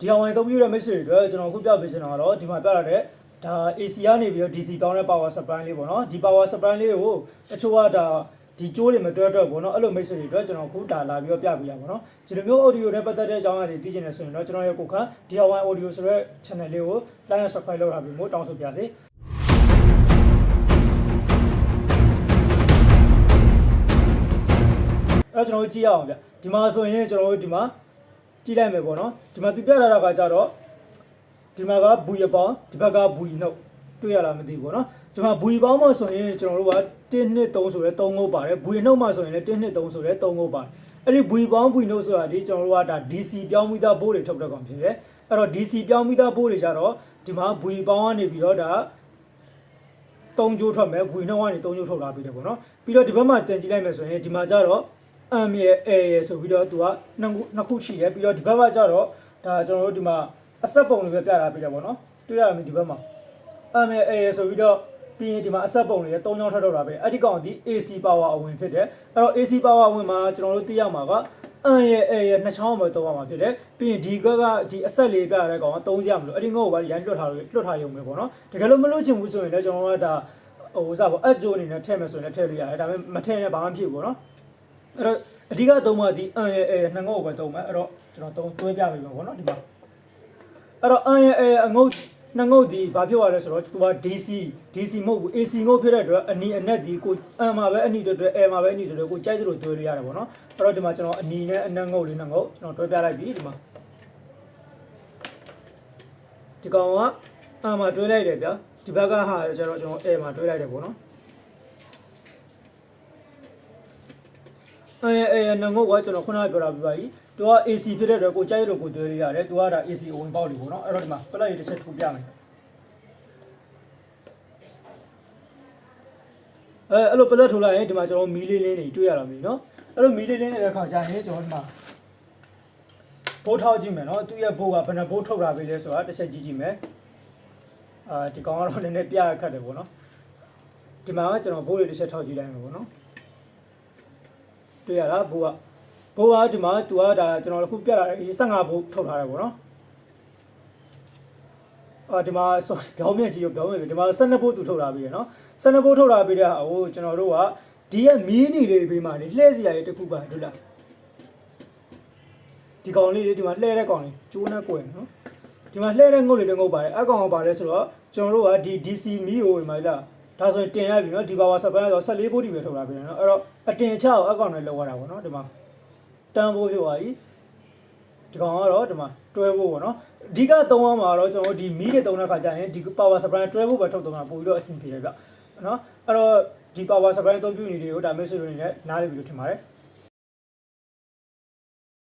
ဒီအောင်ဝင်သုံးပြတဲ့မိတ်ဆွေတွေအတွက်ကျွန်တော်ခုပြပေးချင်တာကတော့ဒီမှာပြရတဲ့ဒါ AC ကနေပြီးတော့ DC ပေါင်းတဲ့ power supply လေးပေါ့နော်ဒီ power supply လေးကိုတချို့ကဒါဒီကျိုးတွေမတွဲတော့ဘူးเนาะအဲ့လိုမိတ်ဆွေတွေအတွက်ကျွန်တော်ခုဒါလာပြီးတော့ပြပေးရပါတော့ဒီလိုမျိုး audio နဲ့ပတ်သက်တဲ့အကြောင်းအရာတွေသိချင်တယ်ဆိုရင်တော့ကျွန်တော်ရဲ့ကိုခန့် DIY audio ဆိုတဲ့ channel လေးကို like and subscribe လုပ်ထားပြီးမို့တောင်းဆိုပါစေအဲ့တော့ကျွန်တော်တို့ကြည့်ရအောင်ဗျဒီမှာဆိုရင်ကျွန်တော်တို့ဒီမှာကြည့်လိုက်မယ်ပေါ့နော်ဒီမှာသူပြထားတာကကြတော့ဒီမှာကဘူရပေါင်းဒီဘက်ကဘူနှုတ်တွေ့ရလားမသိဘူးပေါ့နော်ဒီမှာဘူပေါင်းမှဆိုရင်ကျွန်တော်တို့က1 2 3ဆိုတဲ့3ငုတ်ပါတယ်ဘူနှုတ်မှဆိုရင်လည်း1 2 3ဆိုတဲ့3ငုတ်ပါတယ်အဲ့ဒီဘူပေါင်းဘူနှုတ်ဆိုတာဒီကျွန်တော်တို့ကဒါ DC ပြောင်းပြီးသားဘိုးတွေထုတ်တဲ့ကောင်ဖြစ်တယ်အဲ့တော့ DC ပြောင်းပြီးသားဘိုးတွေကြတော့ဒီမှာဘူပေါင်းကနေပြီးတော့ဒါ3ကျိုးထွက်မယ်ဘူနှုတ်ကနေ3ကျိုးထုတ်လာပြီးတယ်ပေါ့နော်ပြီးတော့ဒီဘက်မှာတင်ကြည့်လိုက်မယ်ဆိုရင်ဒီမှာကြတော့M ရဲ့ A ရဲ့ဆိုပြီးတော့သူကနှစ်ခုရှိတယ်ပြီးတော့ဒီဘက်မှာကြတော့ဒါကျွန်တော်တို့ဒီမှာအဆက်ပုံတွေပဲပြထားပေးတယ်ပေါ့နော်တွေ့ရမယ်ဒီဘက်မှာ M ရဲ့ A ရဲ့ဆိုပြီးတော့ပြီးရင်ဒီမှာအဆက်ပုံတွေ3ချောင်းထပ်ထုတ်တာပဲအဲ့ဒီကောင်ဒီ AC power အဝင်ဖြစ်တယ်အဲ့တော့ AC power အဝင်မှာကျွန်တော်တို့သိရမှာက M ရဲ့ A ရဲ့2ချောင်းပဲသုံးရမှာဖြစ်တယ်ပြီးရင်ဒီကဒီအဆက်လေးပြရတဲ့ကောင်က3ရမလို့အဲ့ဒီငုတ်ကိုပါရိုင်းလွတ်ထားရုံပဲပေါ့နော်တကယ်လို့မလွတ်ချင်ဘူးဆိုရင်လည်းကျွန်တော်တို့ကဒါဟိုစားပေါ့အဂျိုးအနေနဲ့ထည့်မယ်ဆိုရင်လည်းထည့်လို့ရတယ်ဒါပေမဲ့မထည့်နဲ့ဘာမှဖြစ်ဘူးပေါ့နော်အဲ့တော့အဓိကသုံးမှဒီအန်ရဲ့နှငုတ်ကိုပဲသုံးမယ်အဲ့တော့ကျွန်တော်တွဲပြပေးပါဘောနော်ဒီမှာအဲ့တော့အန်ရဲ့အငုတ်နှငုတ်ဒီဘာဖြစ်သွားလဲဆိုတော့သူက DC မဟုတ်ဘူး AC ငုတ်ဖြစ်တဲ့အတွက်အနီအနက်ဒီကိုအန်မှာပဲအနီတွေအဲမှာပဲအနီတွေကိုကြိုက်သလိုတွဲလို့ရတယ်ပေါ့နော်အဲ့တော့ဒီမှာကျွန်တော်အနီနဲ့အနက်ငုတ်လေးနှငုတ်ကျွန်တော်တွဲပြလိုက်ပြီဒီမှာဒီကောင်ကအန်မှာတွဲလိုက်တယ်ဗျာဒီဘက်ကဟာကျတော့ကျွန်တော်အဲမှာတွဲလိုက်တယ်ပေါ့နော်နှငုတ်ကကျွန်တော်ခုနကပြောတာပြပါပြီသူက AC ဖြစ်တဲ့အတွက်ကိုကြိုက်လို့ကိုတွဲလို့ရတယ်သူကဒါ AC အဝင်ပေါက်လေးပေါ့နော်အဲ့တော့ဒီမှာပလက်ရေးတစ်ချက်ထိုးပြမယ်အဲ့လိုပလက်ထိုးလိုက်ရင်ဒီမှာကျွန်တော်မီးလေးလေးတွေတွေ့ရတာမျိုးနော်အဲ့လိုမီးလေးလေးနေတဲ့ခါကျရင်ကျွန်တော်ဒီမှာဘိုးထောက်ကြည့်မယ်နော်သူ့ရဲ့ဘိုးကဘယ်နှဘိုးထုတ်တာပဲလဲဆိုတာတစ်ချက်ကြည့်မယ်ဒီကောင်ကတော့နည်းနည်းပြရခတ်တယ်ပေါ့နော်ဒီမှာကကျွန်တော်ဘိုးလေးတစ်ချက်ထောက်ကြည့်လိုက်မယ်ပေါ့နော်တွေ့ရလားဘိုးကဒီမှာသူကဒါကျွန်တော်အခုပြတာ15ဘိုးထုတ်ထားတယ်ပေါ့နော်ဒီမှာပြောင်းမြင့်ကြီးပြောင်းမြင့်ဒီမှာ12ဘိုးသူထုတ်ထားပြီးရနော်12ဘိုးထုတ်ထားပြီးတဲ့ဟာကိုကျွန်တော်တို့ကဒီရဲ့မီးနီလေးပေးမှလေလှည့်စရာတွေတခုပါတွေ့လားဒီကောင်လေးဒီမှာလှည့်တဲ့ကောင်လေးကျိုးနဲ့ကွယ်နော်ဒီမှာလှည့်တဲ့ငုတ်လေးတွေငုတ်ပါတယ်အကောင်ကပါတယ်ဆိုတော့ကျွန်တော်တို့ကဒီ DC မီးကိုဝင်ပါလားဒါဆိုရင်တင်ရပြီနော်ဒီ power supply ဆို14ဘိုးဒီပဲထုတ်ထားပြီးနော်အဲ့တော့အတင်ချကိုအကောင်နဲ့လောက်ရတာပေါ့နော်ဒီမှာတန်ဖို့ဖြစ်သွားပြီဒီကောင်ကတော့ဒီမှာတွဲဖို့ပေါ့နော်အဓိကသုံးရမှာတော့ကျွန်တော်ဒီမီးတွေသုံးတဲ့ခါကျရင်ဒီ power supply တွဲဖို့ပဲထုတ်သုံးတာပို့ပြီးတော့အဆင်ပြေတယ်ဗျနော်အဲ့တော့ဒီ power supply အသုံးပြုနေတွေကိုဒါမျိုးဆိုလို့နေနဲ့နားလည်ပြီးလို့ထင်ပါတယ်